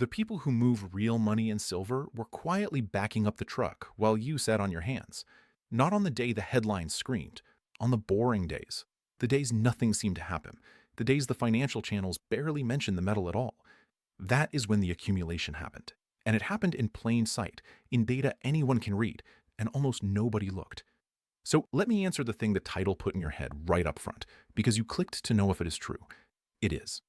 The people who move real money and silver were quietly backing up the truck while you sat on your hands. Not on the day the headlines screamed, on the boring days. The days nothing seemed to happen. The days the financial channels barely mentioned the metal at all. That is when the accumulation happened. And it happened in plain sight, in data anyone can read, and almost nobody looked. So let me answer the thing the title put in your head right up front, because you clicked to know if it is true. It is.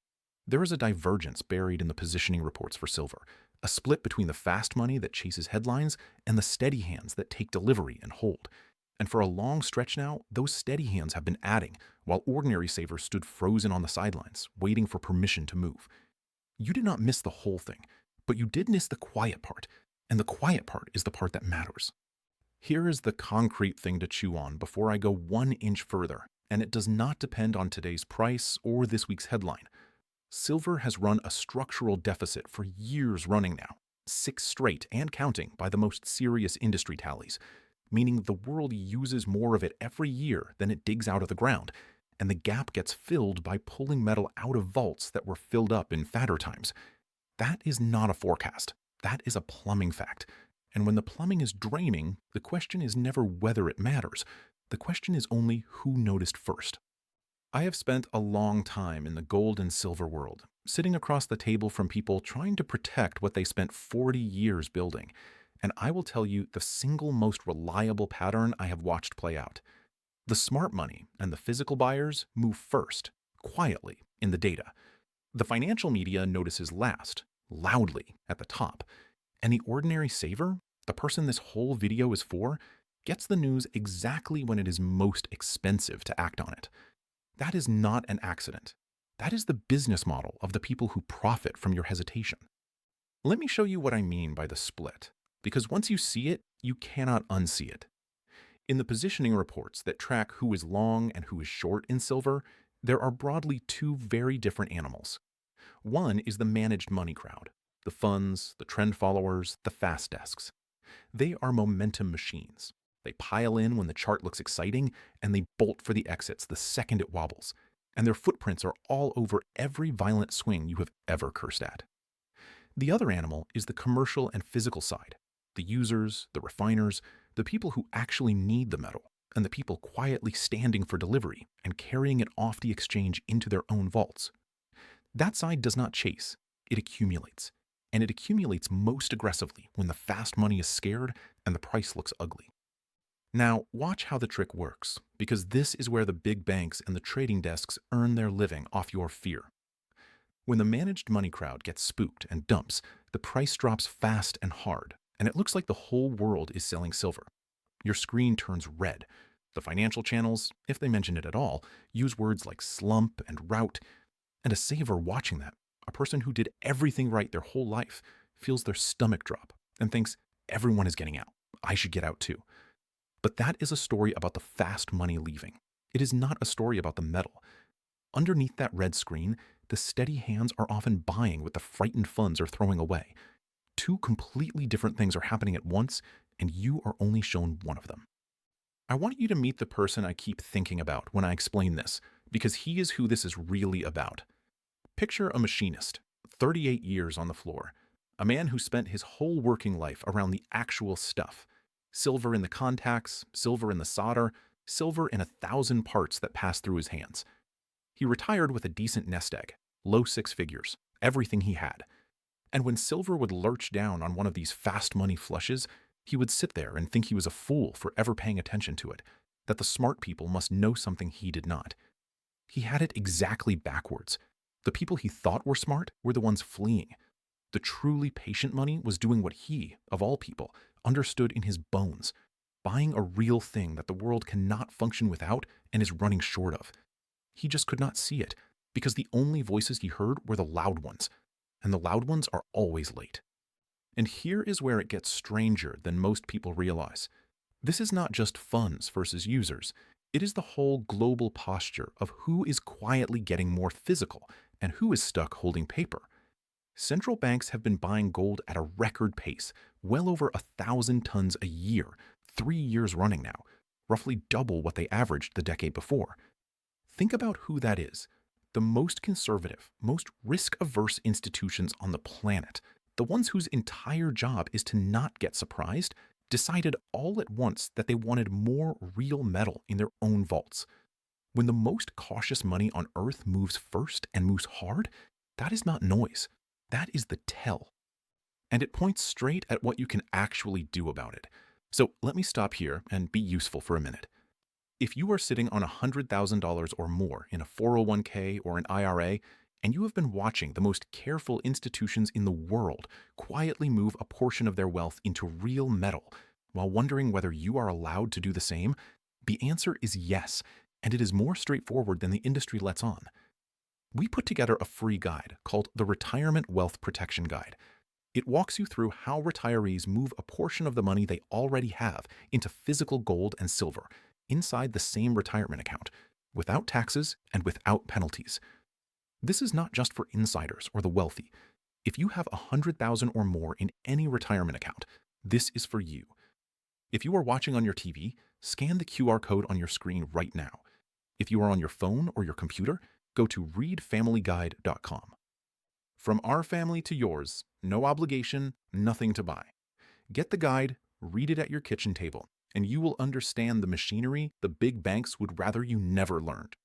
There is a divergence buried in the positioning reports for silver, a split between the fast money that chases headlines and the steady hands that take delivery and hold. And for a long stretch now, those steady hands have been adding, while ordinary savers stood frozen on the sidelines, waiting for permission to move. You did not miss the whole thing, but you did miss the quiet part, and the quiet part is the part that matters. Here is the concrete thing to chew on before I go 1 inch further, and it does not depend on today's price or this week's headline. Silver has run a structural deficit for years running now, 6 straight and counting by the most serious industry tallies, meaning the world uses more of it every year than it digs out of the ground, and the gap gets filled by pulling metal out of vaults that were filled up in fatter times. That is not a forecast. That is a plumbing fact. And when the plumbing is draining, the question is never whether it matters. The question is only who noticed first. I have spent a long time in the gold and silver world, sitting across the table from people trying to protect what they spent 40 years building. And I will tell you the single most reliable pattern I have watched play out. The smart money and the physical buyers move first, quietly, in the data. The financial media notices last, loudly, at the top. And the ordinary saver, the person this whole video is for, gets the news exactly when it is most expensive to act on it. That is not an accident. That is the business model of the people who profit from your hesitation. Let me show you what I mean by the split, because once you see it, you cannot unsee it. In the positioning reports that track who is long and who is short in silver, there are broadly two very different animals. One is the managed money crowd, the funds, the trend followers, the fast desks. They are momentum machines. They pile in when the chart looks exciting, and they bolt for the exits the second it wobbles. And their footprints are all over every violent swing you have ever cursed at. The other animal is the commercial and physical side, the users, the refiners, the people who actually need the metal, and the people quietly standing for delivery and carrying it off the exchange into their own vaults. That side does not chase, it accumulates. And it accumulates most aggressively when the fast money is scared and the price looks ugly. Now, watch how the trick works, because this is where the big banks and the trading desks earn their living off your fear. When the managed money crowd gets spooked and dumps, the price drops fast and hard, and it looks like the whole world is selling silver. Your screen turns red. The financial channels, if they mention it at all, use words like slump and rout, and a saver watching that, a person who did everything right their whole life, feels their stomach drop and thinks, everyone is getting out. I should get out too. But that is a story about the fast money leaving. It is not a story about the metal. Underneath that red screen, the steady hands are often buying what the frightened funds are throwing away. Two completely different things are happening at once, and you are only shown one of them. I want you to meet the person I keep thinking about when I explain this, because he is who this is really about. Picture a machinist, 38 years on the floor, a man who spent his whole working life around the actual stuff. Silver in the contacts, silver in the solder, silver in 1,000 parts that pass through his hands. He retired with a decent nest egg, low 6 figures, everything he had. And when silver would lurch down on one of these fast money flushes, he would sit there and think he was a fool for ever paying attention to it, that the smart people must know something he did not. He had it exactly backwards. The people he thought were smart were the ones fleeing. The truly patient money was doing what he, of all people, understood in his bones, buying a real thing that the world cannot function without and is running short of. He just could not see it, because the only voices he heard were the loud ones, and the loud ones are always late. And here is where it gets stranger than most people realize. This is not just funds versus users. It is the whole global posture of who is quietly getting more physical and who is stuck holding paper. Central banks have been buying gold at a record pace, well over 1,000 tons a year, 3 years running now, roughly double what they averaged the decade before. Think about who that is. The most conservative, most risk-averse institutions on the planet, The ones whose entire job is to not get surprised decided all at once that they wanted more real metal in their own vaults. When the most cautious money on earth moves first and moves hard, that is not noise. That is the tell. And it points straight at what you can actually do about it. So let me stop here and be useful for a minute. If you are sitting on $100,000 or more in a 401k or an IRA, and you have been watching the most careful institutions in the world quietly move a portion of their wealth into real metal while wondering whether you are allowed to do the same, the answer is yes, and it is more straightforward than the industry lets on. We put together a free guide called the Retirement Wealth Protection Guide. It walks you through how retirees move a portion of the money they already have into physical gold and silver inside the same retirement account, without taxes and without penalties. This is not just for insiders or the wealthy. If you have $100,000 or more in any retirement account, this is for you. If you are watching on your TV, scan the QR code on your screen right now. If you are on your phone or your computer, go to readfamilyguide.com. From our family to yours, no obligation, nothing to buy. Get the guide, read it at your kitchen table, and you will understand the machinery the big banks would rather you never learned.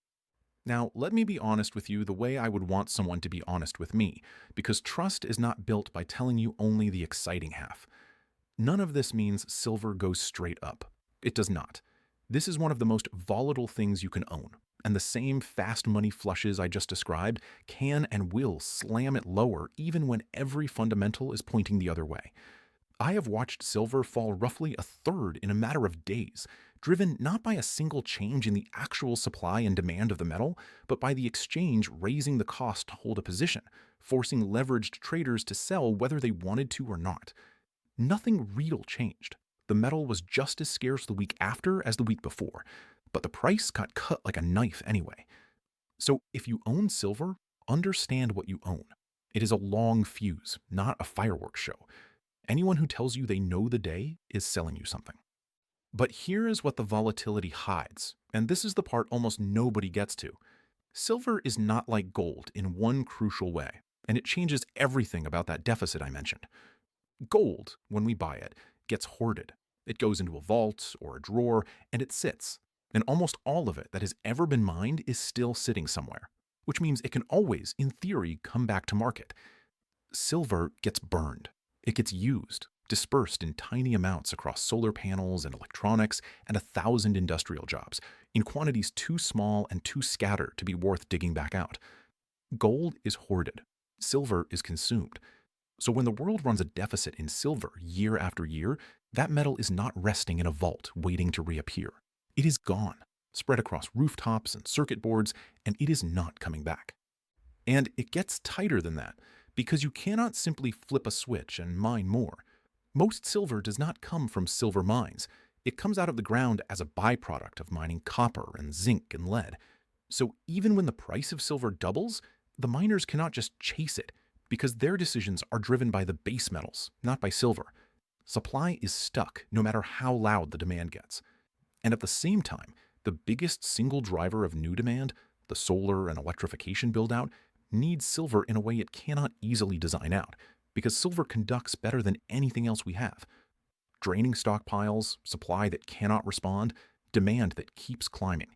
Now, let me be honest with you the way I would want someone to be honest with me, because trust is not built by telling you only the exciting half. None of this means silver goes straight up. It does not. This is one of the most volatile things you can own, and the same fast money flushes I just described can and will slam it lower even when every fundamental is pointing the other way. I have watched silver fall roughly a third in a matter of days, driven not by a single change in the actual supply and demand of the metal, but by the exchange raising the cost to hold a position, forcing leveraged traders to sell whether they wanted to or not. Nothing real changed. The metal was just as scarce the week after as the week before, but the price got cut like a knife anyway. So if you own silver, understand what you own. It is a long fuse, not a fireworks show. Anyone who tells you they know the day is selling you something. But here is what the volatility hides, and this is the part almost nobody gets to. Silver is not like gold in one crucial way, and it changes everything about that deficit I mentioned. Gold, when we buy it, gets hoarded. It goes into a vault or a drawer, and it sits. And almost all of it that has ever been mined is still sitting somewhere, which means it can always, in theory, come back to market. Silver gets burned. It gets used, dispersed in tiny amounts across solar panels and electronics and 1,000 industrial jobs, in quantities too small and too scattered to be worth digging back out. Gold is hoarded. Silver is consumed. So when the world runs a deficit in silver year after year, that metal is not resting in a vault waiting to reappear. It is gone, spread across rooftops and circuit boards, and it is not coming back. And it gets tighter than that, because you cannot simply flip a switch and mine more. Most silver does not come from silver mines. It comes out of the ground as a byproduct of mining copper and zinc and lead. So even when the price of silver doubles, the miners cannot just chase it, because their decisions are driven by the base metals, not by silver. Supply is stuck no matter how loud the demand gets. And at the same time, the biggest single driver of new demand, the solar and electrification build-out, needs silver in a way it cannot easily design out, because silver conducts better than anything else we have. Draining stockpiles, supply that cannot respond, demand that keeps climbing.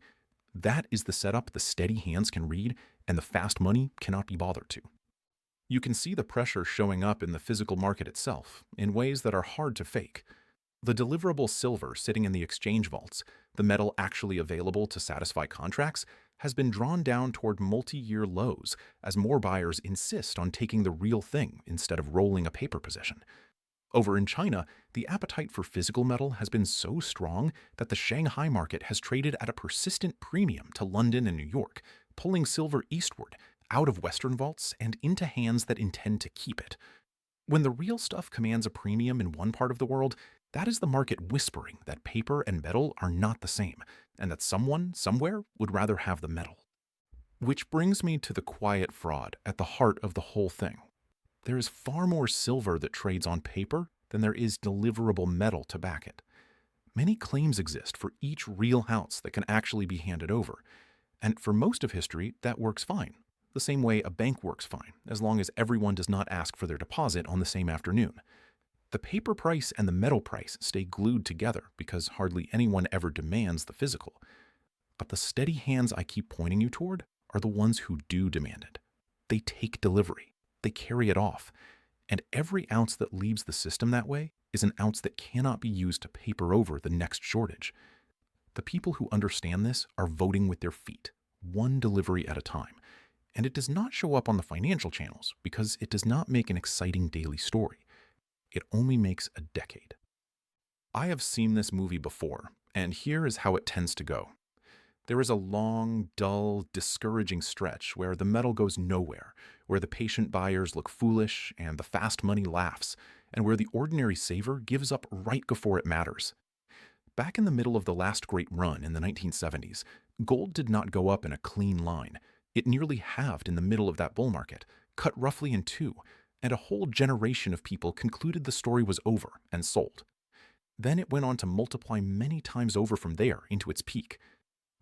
That is the setup the steady hands can read and the fast money cannot be bothered to. You can see the pressure showing up in the physical market itself in ways that are hard to fake. The deliverable silver sitting in the exchange vaults, the metal actually available to satisfy contracts, has been drawn down toward multi-year lows as more buyers insist on taking the real thing instead of rolling a paper position. Over in China, the appetite for physical metal has been so strong that the Shanghai market has traded at a persistent premium to London and New York, pulling silver eastward, out of Western vaults and into hands that intend to keep it. When the real stuff commands a premium in one part of the world, that is the market whispering that paper and metal are not the same, and that someone, somewhere, would rather have the metal. Which brings me to the quiet fraud at the heart of the whole thing. There is far more silver that trades on paper than there is deliverable metal to back it. Many claims exist for each real ounce that can actually be handed over, and for most of history, that works fine. the same way a bank works fine, as long as everyone does not ask for their deposit on the same afternoon. The paper price and the metal price stay glued together because hardly anyone ever demands the physical. But the steady hands I keep pointing you toward are the ones who do demand it. They take delivery, they carry it off, and every ounce that leaves the system that way is an ounce that cannot be used to paper over the next shortage. The people who understand this are voting with their feet, one delivery at a time. And it does not show up on the financial channels because it does not make an exciting daily story. It only makes a decade. I have seen this movie before, and here is how it tends to go. There is a long, dull, discouraging stretch where the metal goes nowhere, where the patient buyers look foolish and the fast money laughs, and where the ordinary saver gives up right before it matters. Back in the middle of the last great run in the 1970s, gold did not go up in a clean line. It nearly halved in the middle of that bull market, cut roughly in two, and a whole generation of people concluded the story was over and sold. Then it went on to multiply many times over from there into its peak.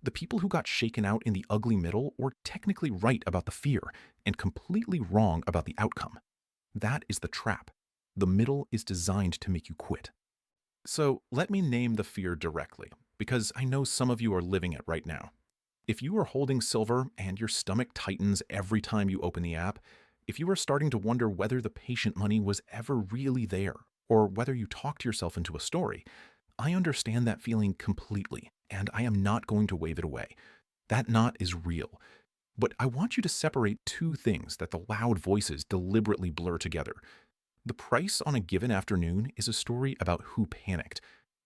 The people who got shaken out in the ugly middle were technically right about the fear and completely wrong about the outcome. That is the trap. The middle is designed to make you quit. So let me name the fear directly, because I know some of you are living it right now. If you are holding silver and your stomach tightens every time you open the app, if you are starting to wonder whether the patient money was ever really there, or whether you talked yourself into a story, I understand that feeling completely, and I am not going to wave it away. That knot is real. But I want you to separate two things that the loud voices deliberately blur together. The price on a given afternoon is a story about who panicked.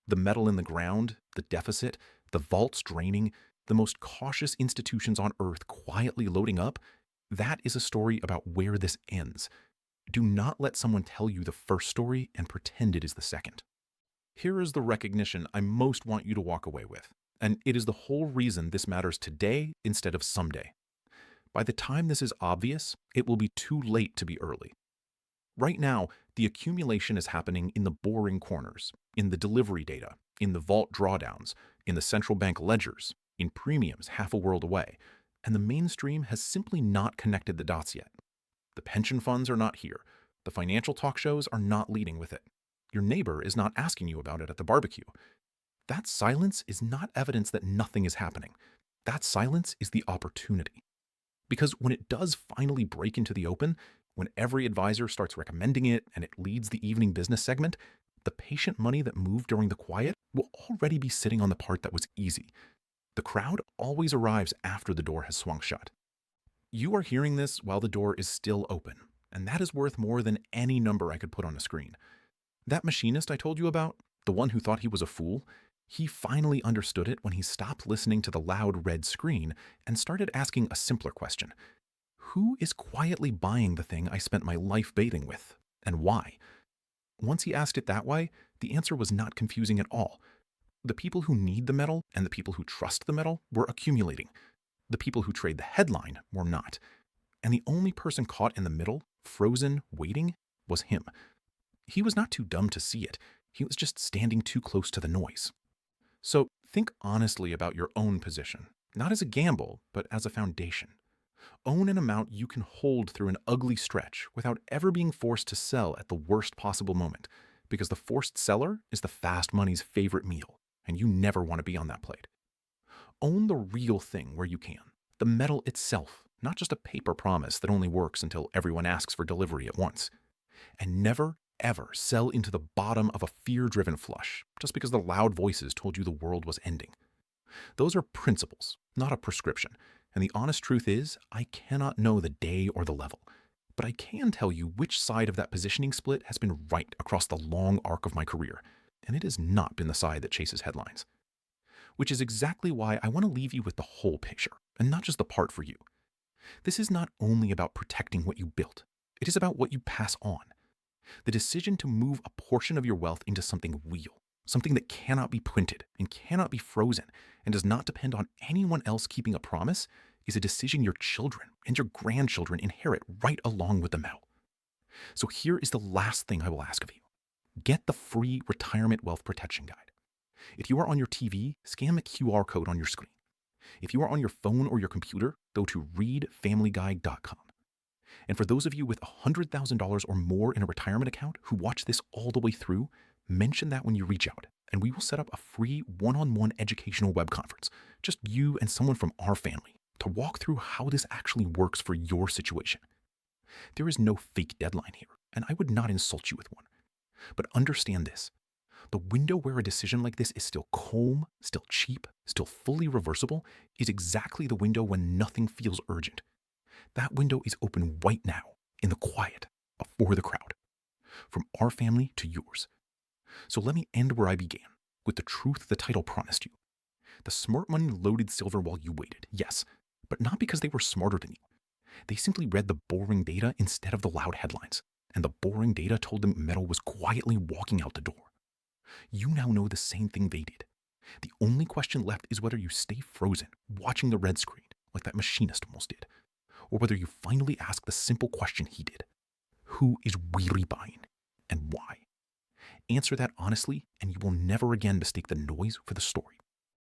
The metal in the ground, the deficit, the vaults draining, the most cautious institutions on earth quietly loading up, that is a story about where this ends. Do not let someone tell you the first story and pretend it is the second. Here is the recognition I most want you to walk away with, and it is the whole reason this matters today instead of someday. By the time this is obvious, it will be too late to be early. Right now, the accumulation is happening in the boring corners, in the delivery data, in the vault drawdowns, in the central bank ledgers, in premiums half a world away, and the mainstream has simply not connected the dots yet. The pension funds are not here. The financial talk shows are not leading with it. Your neighbor is not asking you about it at the barbecue. That silence is not evidence that nothing is happening. That silence is the opportunity. Because when it does finally break into the open, when every advisor starts recommending it and it leads the evening business segment, the patient money that moved during the quiet will already be sitting on the part that was easy. The crowd always arrives after the door has swung shut. You are hearing this while the door is still open, and that is worth more than any number I could put on a screen. That machinist I told you about, the one who thought he was a fool, he finally understood it when he stopped listening to the loud red screen and started asking a simpler question. Who is quietly buying the thing I spent my life bathing with, and why? Once he asked it that way, the answer was not confusing at all. The people who need the metal and the people who trust the metal were accumulating. The people who trade the headline were not. And the only person caught in the middle, frozen, waiting, was him. He was not too dumb to see it. He was just standing too close to the noise. So think honestly about your own position, not as a gamble, but as a foundation. Own an amount you can hold through an ugly stretch without ever being forced to sell at the worst possible moment, because the forced seller is the fast money's favorite meal, and you never want to be on that plate. Own the real thing where you can, the metal itself, not just a paper promise that only works until everyone asks for delivery at once. And never, ever sell into the bottom of a fear-driven flush just because the loud voices told you the world was ending. Those are principles, not a prescription. And the honest truth is, I cannot know the day or the level. But I can tell you which side of that positioning split has been right across the long arc of my career. And it has not been the side that chases headlines. Which is exactly why I want to leave you with the whole picture, and not just the part for you. This is not only about protecting what you built. It is about what you pass on. The decision to move a portion of your wealth into something real, something that cannot be printed and cannot be frozen and does not depend on anyone else keeping a promise, is a decision your children and your grandchildren inherit right along with the metal. So here is the last thing I will ask of you. Get the free Retirement Wealth Protection Guide. If you are on your TV, scan the QR code on your screen. If you are on your phone or your computer, go to readfamilyguide.com. And for those of you with $100,000 or more in a retirement account who watch this all the way through, mention that when you reach out, and we will set up a free one-on-one educational web conference, just you and someone from our family, to walk through how this actually works for your situation. There is no fake deadline here, and I would not insult you with one. But understand this. The window where a decision like this is still calm, still cheap, still fully reversible is exactly the window when nothing feels urgent. That window is open right now, in the quiet, before the crowd. From our family to yours. So let me end where I began, with the truth the title promised you. The smart money loaded silver while you waited, yes, but not because they were smarter than you. They simply read the boring data instead of the loud headlines, and the boring data told them metal was quietly walking out the door. You now know the same thing they did. The only question left is whether you stay frozen, watching the red screen, like that machinist almost did, or whether you finally ask the simple question he did. Who is really buying, and why? Answer that honestly, and you will never again mistake the noise for the story.